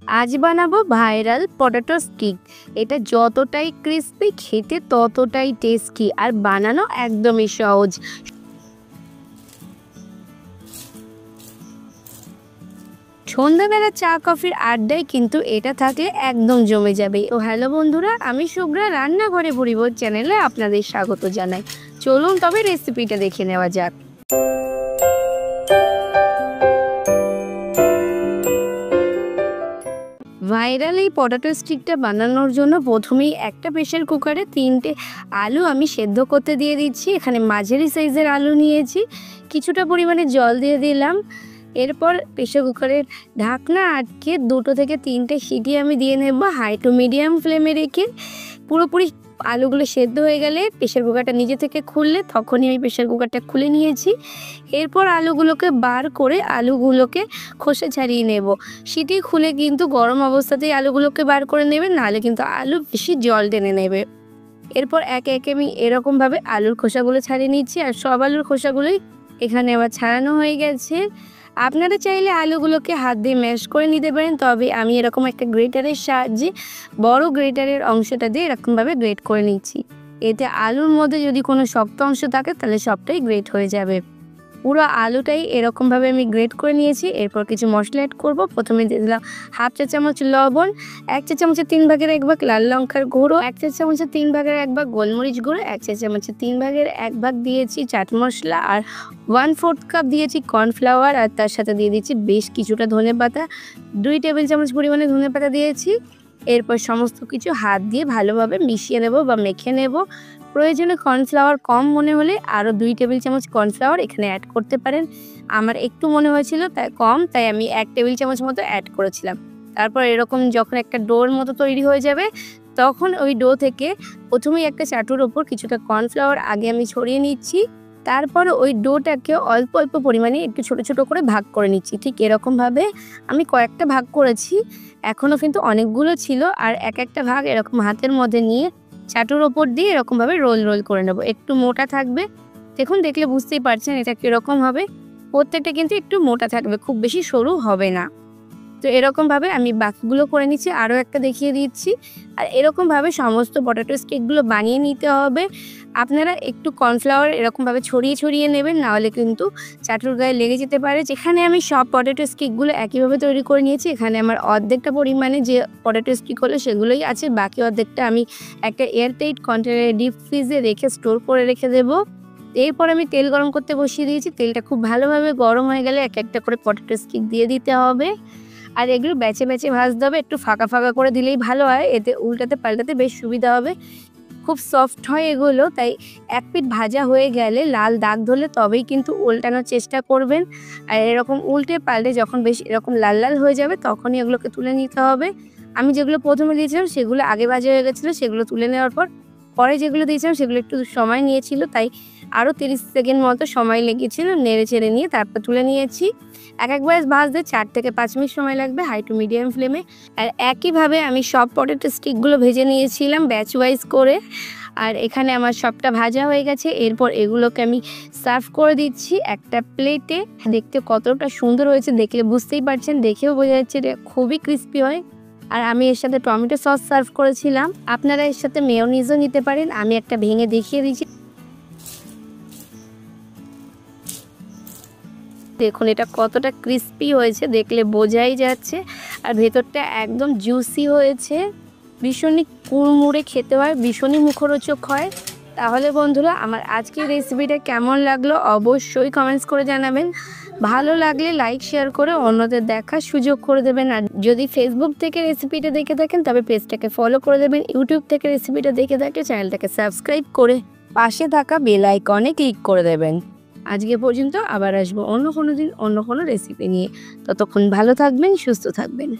আজ বানাবো viral potato stick. এটা যতটাই ক্রিস্পি, খেতে ততটাই টেস্টি আর বানানো একদমই সহজ। সন্ধ্যাবেলা চা কফির আড্ডায় কিন্তু এটা থাকলে একদম জমে যাবে। তো হ্যালো বন্ধুরা, আমি শুভ্রা, রান্নাঘরে পরিবার চ্যানেলে আপনাদের স্বাগত জানাই। চলুন তবে রেসিপিটা দেখে নেওয়া যাক। ভাইরাল এই পটেটো স্টিকটা বানানোর জন্য প্রথমেই একটা প্রেসার কুকারে 3টে আলু আমি সেদ্ধ করতে দিয়ে দিচ্ছি। এখানে মাঝারি সাইজের আলু নিয়েছি, কিছুটা পরিমাণে জল দিয়ে দিলাম। এরপর প্রেসার কুকারের ঢাকনা আটকে 2 থেকে 3টে সিটি আমি দিয়ে নেব হাই টু মিডিয়াম ফ্লেমে রেখে। পুরোপুরি আলুগুলো সেদ্ধ হয়ে গেলে প্রেসার কুকারটা নিজে থেকে খুললে তখনই আমি প্রেসার কুকারটা খুলে নিয়েছি। এরপর আলুগুলোকে বার করে আলুগুলোকে খোসা ছাড়িয়ে নেব। সিটি খুলে কিন্তু গরম অবস্থাতেই আলুগুলোকে বার করে নেবেন, নাহলে কিন্তু আলু বেশি জল টেনে নেবে। এরপর একে একে আমি এরকমভাবে আলুর খোসাগুলো ছাড়িয়ে নিচ্ছি, আর সব আলুর খোসাগুলোই এখানে আবার ছাড়ানো হয়ে গেছে। আপনারা চাইলে আলুগুলোকে হাত দিয়ে ম্যাশ করে নিতে পারেন, তবে আমি এরকম একটা গ্রেটারের সাহায্যে বড় গ্রেটারের অংশটা দিয়ে এরকমভাবে গ্রেট করে নিচ্ছি। এতে আলুর মধ্যে যদি কোনো শক্ত অংশ থাকে তাহলে সবটাই গ্রেট হয়ে যাবে। পুরো আলুটাই এরকমভাবে আমি গ্রেট করে নিয়েছি। এরপর কিছু মশলা অ্যাড করব। প্রথমে দিয়ে দিলাম 1/2 চা চামচ লবণ, 1 চা চামচের 3 ভাগের 1 ভাগ লাল লঙ্কার গুঁড়ো, 1 চা চামচের 3 ভাগের 1 ভাগ গোলমরিচ গুঁড়ো, 1 চা চামচের 3 ভাগের 1 ভাগ দিয়েছি চাট মশলা, আর 1/4 কাপ দিয়েছি কর্নফ্লাওয়ার, আর তার সাথে দিয়ে দিচ্ছি বেশ কিছুটা ধনেপাতা, 2 টেবিল চামচ পরিমাণে ধনেপাতা দিয়েছি। এরপর সমস্ত কিছু হাত দিয়ে ভালোভাবে মিশিয়ে নেব বা মেখে নেব। প্রয়োজনে কর্নফ্লাওয়ার কম মনে হলে আরও 2 টেবিল চামচ কর্নফ্লাওয়ার এখানে অ্যাড করতে পারেন। আমার একটু মনে হয়েছিল তাই কম, তাই আমি 1 টেবিল চামচ মতো অ্যাড করেছিলাম। তারপর এরকম যখন একটা ডোর মতো তৈরি হয়ে যাবে, তখন ওই ডো থেকে প্রথমেই একটা চাটুর ওপর কিছুটা কর্নফ্লাওয়ার আগে আমি ছড়িয়ে নিচ্ছি। তারপর ওই ডোটাকে অল্প অল্প পরিমাণে একটু ছোট ছোট করে ভাগ করে নিচ্ছি। ঠিক এরকমভাবে আমি কয়েকটা ভাগ করেছি, এখনও কিন্তু অনেকগুলো ছিল। আর এক একটা ভাগ এরকম হাতের মধ্যে নিয়ে চাটুর ওপর দিয়ে এরকমভাবে রোল রোল করে নেব। একটু মোটা থাকবে, দেখুন দেখলে বুঝতেই পারছেন এটা কীরকম হবে। প্রত্যেকটা কিন্তু একটু মোটা থাকবে, খুব বেশি সরু হবে না। তো এরকমভাবে আমি বাকিগুলো করে নিচ্ছি, আরও একটা দেখিয়ে দিচ্ছি। আর এরকমভাবে সমস্ত পটেটো স্টিকগুলো বানিয়ে নিতে হবে। আপনারা একটু কর্নফ্লাওয়ার এরকমভাবে ছড়িয়ে ছড়িয়ে নেবেন, নাহলে কিন্তু চাটুর গায়ে লেগে যেতে পারে। যেখানে আমি সব পটেটো স্টিকগুলো একইভাবে তৈরি করে নিয়েছি, এখানে আমার অর্ধেকটা পরিমাণে যে পটেটো স্টিক হলো সেগুলোই আছে, বাকি অর্ধেকটা আমি একটা এয়ারটাইট কন্টেনারে ডিপ ফ্রিজে রেখে স্টোর করে রেখে দেবো। এরপর আমি তেল গরম করতে বসিয়ে দিয়েছি। তেলটা খুব ভালোভাবে গরম হয়ে গেলে এক একটা করে পটেটো স্টিক দিয়ে দিতে হবে। আর এগুলো ব্যাচে ব্যাচে ভাজতে হবে, একটু ফাঁকা ফাঁকা করে দিলেই ভালো হয়, এতে উল্টাতে পাল্টাতে বেশ সুবিধা হবে। খুব সফট হয় এগুলো, তাই এক পিঠ ভাজা হয়ে গেলে লাল দাগ ধরলে তবেই কিন্তু উল্টানোর চেষ্টা করবেন। আর এরকম উল্টে পাল্টে যখন বেশ এরকম লাল লাল হয়ে যাবে তখনই এগুলোকে তুলে নিতে হবে। আমি যেগুলো প্রথমে দিয়েছিলাম সেগুলো আগে ভাজা হয়ে গেছিলো, সেগুলো তুলে নেওয়ার পরে যেগুলো দিয়েছিলাম সেগুলো একটু সময় নিয়েছিল, তাই আরও 30 সেকেন্ড মতো সময় লেগেছিল। নেড়ে চেড়ে নিয়ে তারপর তুলে নিয়েছি। একবার ভাজতে 4 থেকে 5 মিনিট সময় লাগবে হাই টু মিডিয়াম ফ্লেমে। আর একইভাবে আমি সব পটেটো স্টিকগুলো ভেজে নিয়েছিলাম ব্যাচ ওয়াইজ করে। আর এখানে আমার সবটা ভাজা হয়ে গেছে। এরপর এগুলোকে আমি সার্ভ করে দিচ্ছি একটা প্লেটে। দেখতে কতটা সুন্দর হয়েছে দেখলে বুঝতেই পারছেন, দেখেও বোঝা যাচ্ছে এটা খুবই ক্রিস্পি হয়। আর আমি এর সাথে টমেটো সস সার্ভ করেছিলাম, আপনারা এর সাথে মেয়োনিজও নিতে পারেন। আমি একটা ভেঙে দেখিয়ে দিচ্ছি, দেখুন এটা কতটা ক্রিস্পি হয়েছে, দেখলে বোঝাই যাচ্ছে। আর ভেতরটা একদম জুসি হয়েছে, ভীষণই কুড়মুড়ে খেতে হয়, ভীষণই মুখরোচক হয়। তাহলে বন্ধুরা, আমার আজকের রেসিপিটা কেমন লাগলো অবশ্যই কমেন্টস করে জানাবেন। ভালো লাগলে লাইক শেয়ার করে অন্যদের দেখার সুযোগ করে দেবেন। আর যদি ফেসবুক থেকে রেসিপিটা দেখে থাকেন তবে পেজটাকে ফলো করে দেবেন। ইউটিউব থেকে রেসিপিটা দেখে থাকলে চ্যানেলটাকে সাবস্ক্রাইব করে পাশে থাকা বেল আইকনে ক্লিক করে দেবেন। আজকে পর্যন্ত, আবার আসবো অন্য কোনো দিন অন্য কোনো রেসিপি নিয়ে। ততক্ষণ ভালো থাকবেন, সুস্থ থাকবেন।